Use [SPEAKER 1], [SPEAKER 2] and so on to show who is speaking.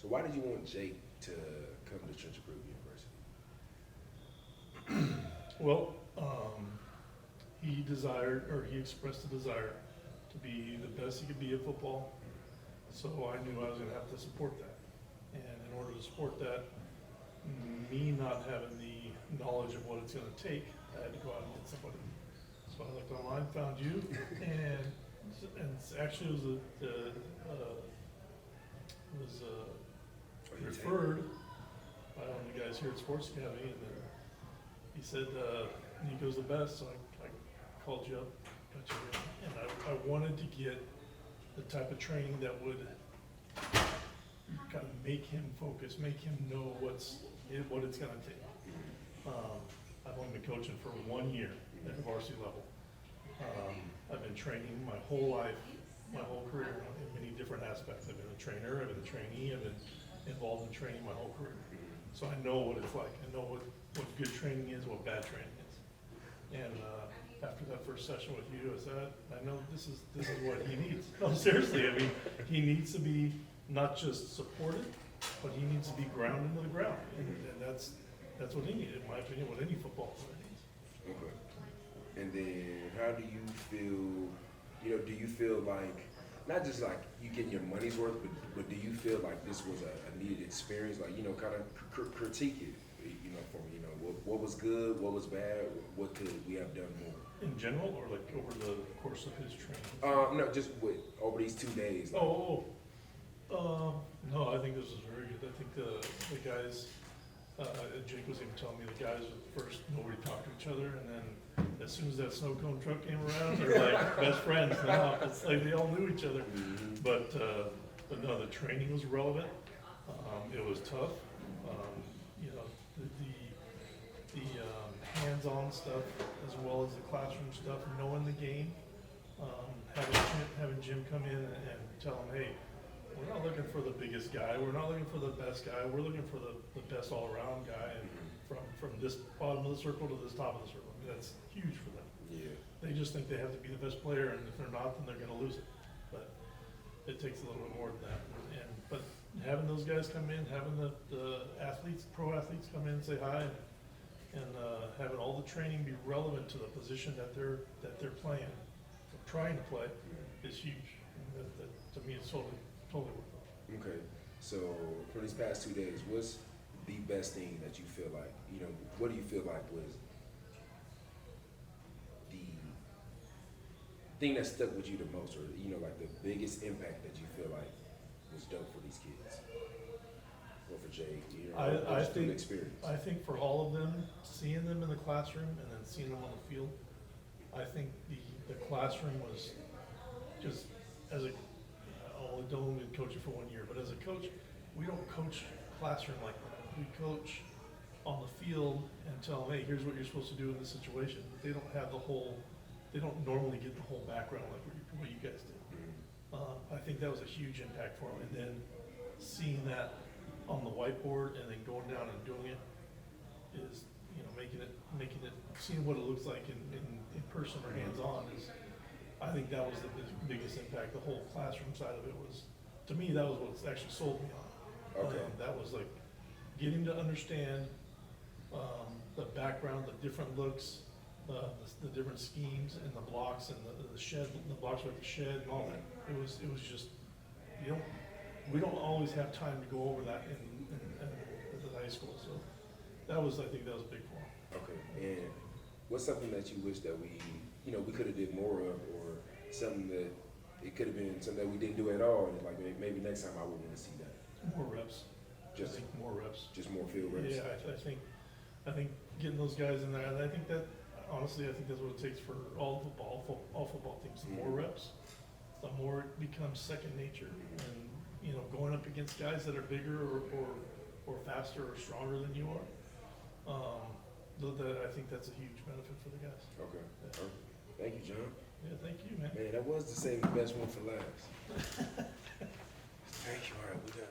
[SPEAKER 1] So why did you want Jake to come to Church of Grove University?
[SPEAKER 2] Well, he expressed a desire to be the best he could be at football. So I knew I was going to have to support that. And in order to support that, me not having the knowledge of what it's going to take, I had to go out and get somebody. So I looked online, found you, and actually it was referred by one of the guys here at Sports Academy, and then he said Nikko's the best, so I called you up, got you in, and I wanted to get the type of training that would kind of make him focus, make him know what it's going to take. I've only been coaching for 1 year at the varsity level. I've been training my whole life, my whole career in many different aspects. I've been a trainer, I've been a trainee, I've been involved in training my whole career. So I know what it's like. I know what good training is, what bad training is. And after that first session with you, I said, I know this is what he needs. No, seriously, I mean, he needs to be not just supported, but he needs to be grounded into the ground. And that's what he needed, in my opinion, what any football player needs.
[SPEAKER 1] Okay. And then how do you feel, do you feel like, not just like you getting your money's worth, but do you feel like this was a needed experience? Like, kind of critique it, for me, what was good, what was bad, what could we have done more?
[SPEAKER 2] In general, or like over the course of his training?
[SPEAKER 1] No, just over these 2 days. Like.
[SPEAKER 2] No, I think this was very good. I think the guys, Jake was even telling me the guys at first, nobody talked to each other, and then as soon as that snow cone truck came around, they're like best friends now. It's like they all knew each other. But no, the training was relevant. It was tough. The hands-on stuff as well as the classroom stuff, knowing the game, having Jim come in and tell him, hey, we're not looking for the biggest guy, we're not looking for the best guy, we're looking for the best all-around guy, and from this bottom of the circle to this top of the circle. I mean, that's huge for them. Yeah. They just think they have to be the best player, and if they're not, then they're going to lose it. But it takes a little bit more than that. But having those guys come in, having the athletes, pro athletes come in and say hi, and having all the training be relevant to the position that they're playing, or trying to play, is huge. And that, to me, it's totally worth it.
[SPEAKER 1] Okay, so for these past 2 days, what's the best thing that you feel like, what do you feel like was the thing that stuck with you the most, or, like the biggest impact that you feel like was dope for these kids? Or for Jake,
[SPEAKER 2] I think for all of them, seeing them in the classroom and then seeing them on the field, I think the classroom was just, as a, I've only been coaching for 1 year, but as a coach, we don't coach classroom like that. We coach on the field and tell them, hey, here's what you're supposed to do in this situation. But they don't have they don't normally get the whole background like what you guys did. I think that was a huge impact for them. And then seeing that on the whiteboard and then going down and doing it is, making it, seeing what it looks like in person or hands-on is, I think that was the biggest impact. The whole classroom side of it was, to me, that was what actually sold me on. Okay. That was like getting to understand the background, the different looks, the different schemes and the blocks and the shed, the blocks with the shed and all that. It was just, we don't always have time to go over that in the high school. So I think that was a big for them.
[SPEAKER 1] Okay, and what's something that you wish that we could have did more of, or something that it could have been something that we didn't do at all, and like maybe next time I would want to see that?
[SPEAKER 2] More reps. I think more reps.
[SPEAKER 1] Just more field reps?
[SPEAKER 2] Yeah, I think getting those guys in there, and I think that, honestly, I think that's what it takes for all football teams. The more reps, the more it becomes second nature. And, going up against guys that are bigger or faster or stronger than you are, I think that's a huge benefit for the guys.
[SPEAKER 1] Okay. Yeah. Thank you, John.
[SPEAKER 2] Yeah, thank you, man.
[SPEAKER 1] Man, that was to save the best one for last. Thank you. All right, we got